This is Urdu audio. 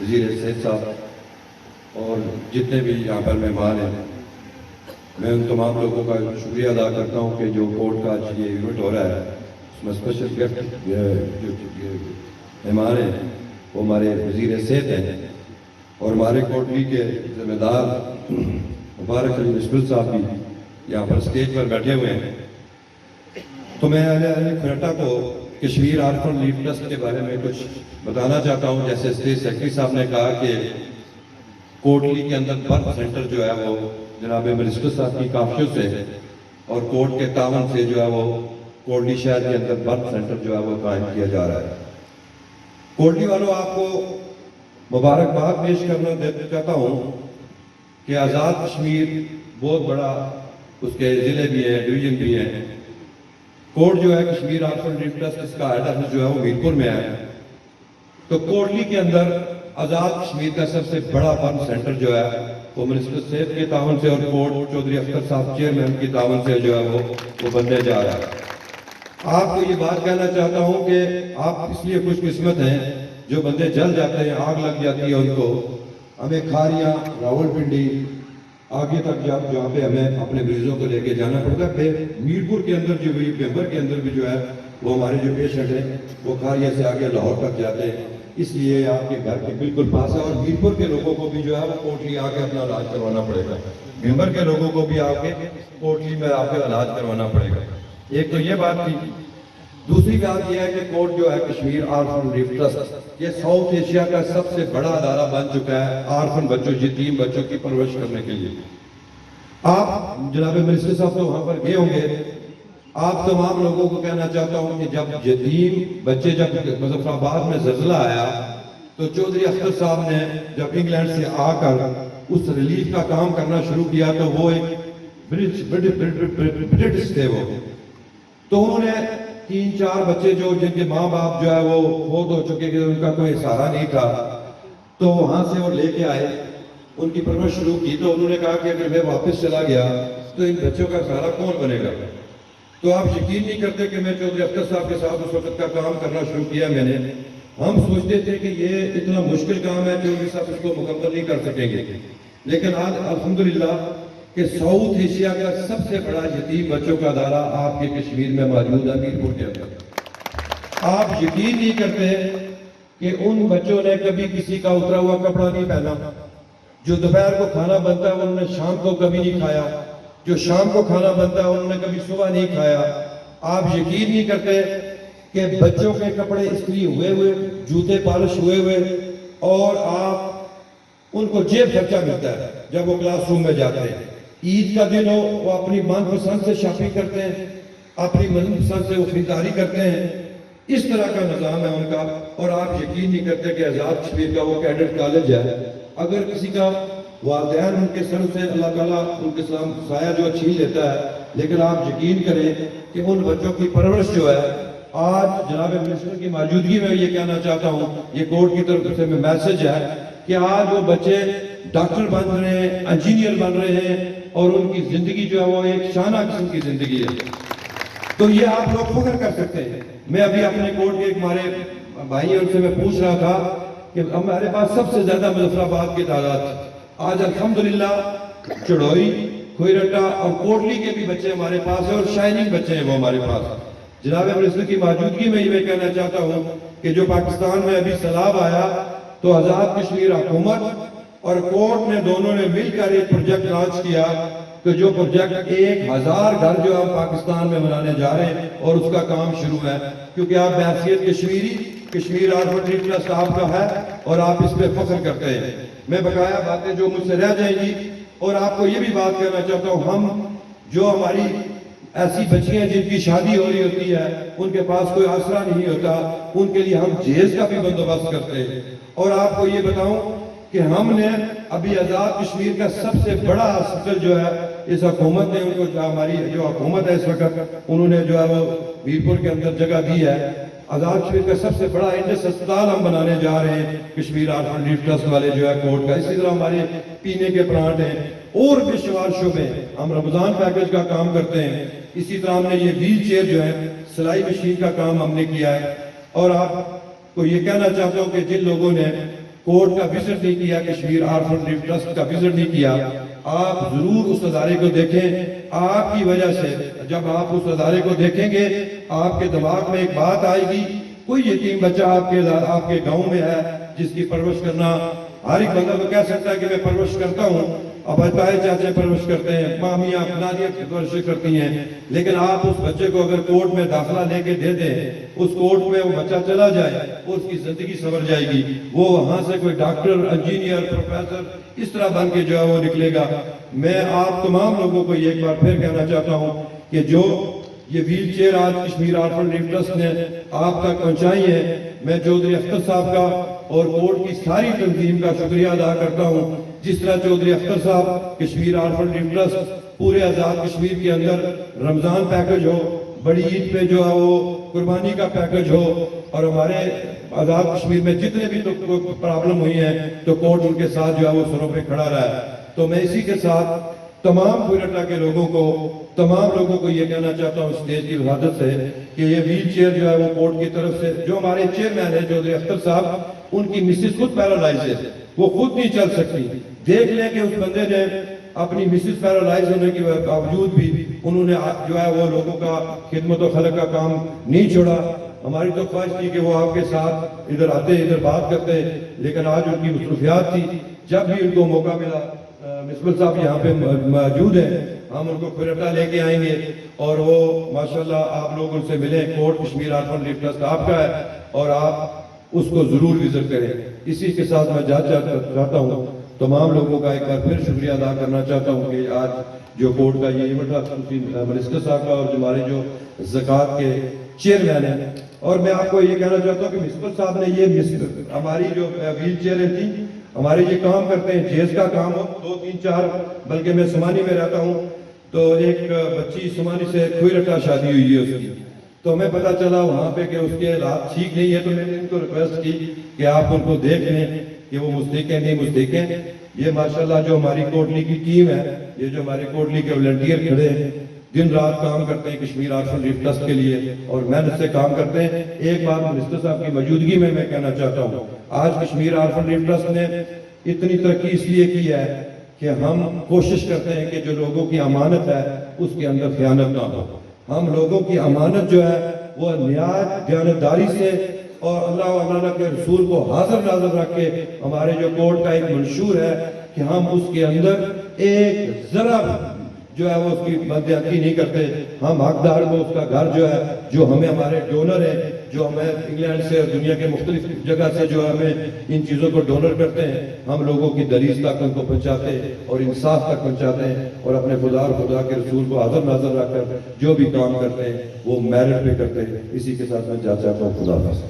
وزیر صحت صاحب اور جتنے بھی یہاں پر مہمان ہیں، میں ان تمام لوگوں کا شکریہ ادا کرتا ہوں کہ جو کورٹ کا آج یہ ایونٹ ہو رہا ہے اس میں اسپیشل گیسٹ جو مہمان ہیں وہ ہمارے وزیر صحت ہیں اور ہمارے کوٹلی کے ذمہ دار مبارک علی نسبل صاحب بھی یہاں پر اسٹیج پر بیٹھے ہوئے ہیں۔ تو میں اہل کھنٹا کو کشمیر آرفن ریلیف ٹرسٹ کے بارے میں کچھ بتانا چاہتا ہوں۔ جیسے اسٹیٹ سیکرٹری صاحب نے کہا کہ کوٹلی کے اندر برتھ سینٹر جو ہے وہ جناب منسٹر صاحب کی کافیوں سے اور کورٹ کے تعاون سے جو ہے وہ کوٹلی شہر کے اندر برتھ سینٹر جو ہے وہ قائم کیا جا رہا ہے۔ کوٹلی والوں آپ کو مبارکباد پیش کرنا چاہتا ہوں کہ آزاد کشمیر بہت بڑا اس کے ضلع بھی ہیں، ڈویژن بھی ہیں۔ کورٹ جو ہے کشمیر آرفن ریلیف ٹرسٹ اس کا ہیڈ آفس جو ہے وہ میرپور میں ہے۔ تو کوٹلی کے اندر آزاد کشمیر کا سب سے بڑا برتھ سینٹر جو ہے وہ منسٹر صحت کے تعاون سے اور کورٹ چودھری اختر صاحب چیئرمین کے تعاون سے جو ہے وہ بننے جا رہا ہے۔ آپ کو یہ بات کہنا چاہتا ہوں کہ آپ اس لیے خوش قسمت ہیں جو بندے جل جاتے ہیں، آگ لگ جاتی ہے ان کو۔ ہمیں کھاریاں، راول پنڈی آگے تک جہاں پہ ہمیں اپنے مریضوں کو لے کے جانا پڑتا ہے، میرپور کے اندر جو ممبر کے اندر بھی جو ہے وہ ہمارے جو پیشنٹ ہیں وہ کھاریاں سے آگے لاہور تک جاتے ہیں۔ اس لیے آپ کے گھر کے بالکل پاس ہے اور میرپور کے لوگوں کو بھی جو ہے وہ کوٹلی آ کے اپنا علاج کروانا پڑے گا۔ ممبر کے لوگوں کو بھی آ کے کوٹلی میں آپ کا علاج کروانا پڑے گا۔ ایک تو یہ بات تھی۔ دوسری بات یہ ہے کہ کورٹ جو ہے کشمیر آرفن ریلیف ٹرسٹ یہ ساؤتھ ایشیا کا سب سے بڑا ادارہ بن چکا ہے آرفن بچوں، یتیم بچوں کی پرورش کرنے کے لیے۔ آپ جناب منسٹر صاحب تو وہاں پر گئے ہوں گے۔ آپ تمام لوگوں کو کہنا چاہتا ہوں کہ جب یتیم بچے جب مظفر آباد میں زلزلہ آیا تو چودھری اختر صاحب نے جب انگلینڈ سے آ کر اس ریلیف کا کام کرنا شروع کیا تو وہ ایک برٹش تھے وہ، تو انہوں نے 3-4 بچے جن کے ماں باپ جو ہے وہ فوت ہو چکے کہ ان کا کوئی سہارا نہیں تھا، تو وہاں سے وہ لے کے آئے، ان کی پرورش شروع کی۔ تو انہوں نے کہا کہ اگر میں واپس چلا گیا تو ان بچوں کا سہارا کون بنے گا؟ تو آپ یقین نہیں کرتے کہ میں چودھری اختر صاحب کے ساتھ اس وقت کا کام کرنا شروع کیا میں نے۔ ہم سوچتے تھے کہ یہ اتنا مشکل کام ہے چودھری صاحب اس کو مکمل نہیں کر سکیں گے، لیکن آج الحمدللہ کہ ساؤتھ ایشیا کا سب سے بڑا یتیم بچوں کا ادارہ آپ کے کشمیر میں موجود ہے، میرپور کے اندر۔ آپ یقین نہیں کرتے کہ ان بچوں نے کبھی کسی کا اترا ہوا کپڑا نہیں پہنا، جو دوپہر کو کھانا بنتا ہے انہوں نے شام کو کبھی نہیں کھایا، جو شام کو کھانا بنتا ہے انہوں نے کبھی صبح نہیں کھایا۔ آپ یقین نہیں کرتے کہ بچوں کے کپڑے استری ہوئے ہوئے، جوتے پالش ہوئے ہوئے، اور آپ ان کو جیب خرچہ ملتا ہے جب وہ کلاس روم میں جاتے ہیں۔ عید کا دن ہو وہ اپنی من پسند سے شاپنگ کرتے ہیں، اپنی من پسند سے وہ خریداری کرتے ہیں۔ اس طرح کا نظام ہے ان کا، اور آپ یقین نہیں کرتے کہ آزاد کشمیر کا وہ کیڈٹ کالج ہے، اگر کسی کا والدین ان کے سر سے اللہ تعالیٰ ان کے سایہ جو چھین لیتا ہے، لیکن آپ یقین کریں کہ ان بچوں کی پرورش جو ہے آج جناب منسٹر کی موجودگی میں یہ کہنا چاہتا ہوں، یہ کورٹ کی طرف سے میسج ہے کہ آج وہ بچے ڈاکٹر بن رہے ہیں، انجینئر بن رہے ہیں، اور ان کی زندگی جو ہے وہ ایک شانہ قسم کی زندگی ہے۔ تو یہ آپ لوگ فخر کر سکتے ہیں۔ میں ابھی اپنے کورٹ کے ہمارے بھائی ہیں ان سے میں پوچھ رہا تھا کہ ہمارے پاس سب سے زیادہ مظفر آباد کی تعداد، آج الحمدللہ چڑوئی، کھوئرٹا اور کوٹلی کے بھی بچے ہمارے پاس ہیں، اور شائننگ بچے ہیں وہ ہمارے پاس۔ جناب منسٹر کی موجودگی میں یہ کہنا چاہتا ہوں کہ جو پاکستان میں ابھی سیلاب آیا تو آزاد کشمیر حکومت اور کورٹ نے دونوں نے مل کر ایک پروجیکٹ لانچ کیا کہ جو پروجیکٹ 1000 گھر جو ہم پاکستان میں بنانے جا رہے ہیں، اور اس کا کام شروع ہے، کیونکہ آپ بحیثیت Kashmiri Kashmir orphan relief trust آپ کا ہے اور آپ اس پہ فخر کرتے ہیں۔ میں بقایا باتیں جو مجھ سے رہ جائیں گی، اور آپ کو یہ بھی بات کہنا چاہتا ہوں، ہم جو ہماری ایسی بچیاں جن کی شادی ہو رہی ہوتی ہے، ان کے پاس کوئی آسرا نہیں ہوتا، ان کے لیے ہم جہیز کا بھی بندوبست کرتے ہیں۔ اور آپ کو یہ بتاؤں کہ ہم نے ابھی آزاد کشمیر کا سب سے بڑا ہاسپٹل جو ہے اس حکومت نے ان کو، ہماری جو حکومت ہے اس وقت، انہوں نے جو ہے وہ میرپور کے اندر جگہ دی ہے۔ آزاد کشمیر کا سب سے بڑا انڈس اسپتال ہم بنانے جا رہے ہیں کشمیر آرفن ریلیف ٹرسٹ والے جو ہے کورٹ کا۔ اسی طرح ہمارے پینے کے پلانٹ ہیں اور بھی شمار شعبے، ہم رمضان پیکج کا کام کرتے ہیں۔ اسی طرح ہم نے یہ ویل چیئر جو ہے سلائی مشین کا کام ہم نے کیا ہے۔ اور آپ کو یہ کہنا چاہتا ہوں کہ جن لوگوں نے کورٹ کا وزٹ نہیں کیا, کشمیر آرفن ریلیف ٹرسٹ کا وزٹ نہیں کیا, آپ ضرور اس ادارے کو دیکھیں. آپ کی وجہ سے جب آپ اس ادارے کو دیکھیں گے آپ کے دماغ میں ایک بات آئے گی, کوئی یتیم بچہ آپ کے گاؤں میں ہے جس کی پرورش کرنا, ہر ایک بندہ تو کہہ سکتا ہے کہ میں پرورش کرتا ہوں, اب تائے چاچے پرورش کرتے ہیں, مامیاں نانیاں پرورش کرتی ہیں, لیکن آپ اس بچے کو اگر کورٹ میں داخلہ لے کے دے دیں, اس کورٹ میں وہ بچہ چلا جائے, اس کی زندگی سنور جائے گی, وہ وہاں سے کوئی ڈاکٹر, انجینئر, پروفیسر اس طرح بن کے جو ہے وہ نکلے گا. میں آپ تمام لوگوں کو یہ ایک بار پھر کہنا چاہتا ہوں کہ جو یہ ویل چیئر آج کشمیر آرفن ریلیف ٹرسٹ نے آپ تک پہنچائی ہے, میں چودھری اختر صاحب کا اور کورٹ کی ساری تنظیم کا شکریہ ادا کرتا ہوں. جس طرح چودھری اختر صاحب کشمیر آرفن ریلیف ٹرسٹ پورے آزاد کشمیر کے اندر رمضان پیکج ہو, بڑی عید پہ جو ہے وہ قربانی کا پیکج ہو, اور ہمارے آزاد کشمیر میں جتنے بھی پرابلم ہوئی ہیں تو کورٹ ان کے ساتھ جو ہے وہ سروں پہ کھڑا رہا ہے. تو میں اسی کے ساتھ تمام کوئٹہ کے لوگوں کو, تمام لوگوں کو یہ کہنا چاہتا ہوں اسٹیج کی وجاہت سے کہ یہ ویل چیئر جو ہے وہ کورٹ کی طرف سے, جو ہمارے چیئرمین ہیں چودھری اختر صاحب, ان کی مسز خود پیرالائز ہے, وہ خود نہیں چل سکتی. دیکھ لیں کہ اس بندے نے اپنی مسز پیرالائز ہونے کے باوجود بھی انہوں نے جو ہے وہ لوگوں کا خدمت و خلق کا کام نہیں چھوڑا. ہماری تو خواہش تھی کہ وہ آپ کے ساتھ ادھر آتے, ادھر بات کرتے, لیکن آج ان کی مصروفیات تھی. جب بھی ان کو موقع ملا, مسبل صاحب یہاں پہ موجود ہیں, ہم ان کو کوئٹہ لے کے آئیں گے اور وہ ماشاءاللہ آپ لوگ ان سے ملیں. Court Kashmir orphan relief trust آپ کا ہے اور آپ اس کو ضرور وزٹ کریں. اسی کے ساتھ میں چاہتا ہوں تمام لوگوں کا ایک بار پھر شکریہ ادا کرنا چاہتا ہوں کہ آج جو کورٹ کا یہ ایونٹ تھا منسٹر صاحب کا اور ہمارے جو زکوٰۃ کے چیئرمین ہیں, اور میں آپ کو یہ کہنا چاہتا ہوں کہ مسبل صاحب نے یہ ہماری جو ویل چیئریں تھیں, ہمارے یہ کام کرتے ہیں, جیز کا کام ہو 2 3 4, بلکہ میں سمانی میں رہتا ہوں تو ایک بچی سمانی سے کوئٹہ شادی ہوئی ہے اس کی, تو ہمیں پتا چلا وہاں پہ کہ اس کے حالات ٹھیک نہیں ہے, تو میں نے ان کو ریکویسٹ کی کہ آپ ان کو دیکھ لیں کہ وہ مستحق ہیں نہیں مستحق ہیں. یہ ماشاءاللہ جو ہماری کوٹلی کی ٹیم ہے, یہ جو ہمارے کوٹلی کے والنٹیئر کھڑے ہیں, دن رات کام کرتے ہیں کشمیر آرفن ریلیف ٹرسٹ کے لیے اور محنت سے کام کرتے ہیں. ایک بات منسٹر صاحب کی موجودگی میں کہنا چاہتا ہوں, آج کشمیر آرفن ریلیف ٹرسٹ نے اتنی ترقی اس لیے کی ہے کہ ہم کوشش کرتے ہیں کہ جو لوگوں کی امانت ہے اس کے اندر خیانت نہ ہو. ہم لوگوں کی امانت جو ہے وہ نیات دیانتداری سے اور اللہ و اللہ کے رسول کو حاضر ناظر رکھ کے, ہمارے جو کورٹ کا ایک منشور ہے کہ ہم اس کے اندر ایک ذرا جو ہے وہ اس کی بددیانتی نہیں کرتے. ہم حقدار کو اس کا گھر جو ہے, جو ہمیں ہمارے ڈونر ہیں, جو ہمیں انگلینڈ سے اور دنیا کے مختلف جگہ سے جو ہمیں ان چیزوں کو ڈونر کرتے ہیں, ہم لوگوں کی دریز تک ان کو پہنچاتے اور انصاف تک پہنچاتے ہیں, اور اپنے خدا اور خدا کے رسول کو حاضر ناظر رکھ کر جو بھی کام کرتے ہیں وہ میرٹ پہ کرتے ہیں. اسی کے ساتھ میں چاہتا ہوں خدا حافظ.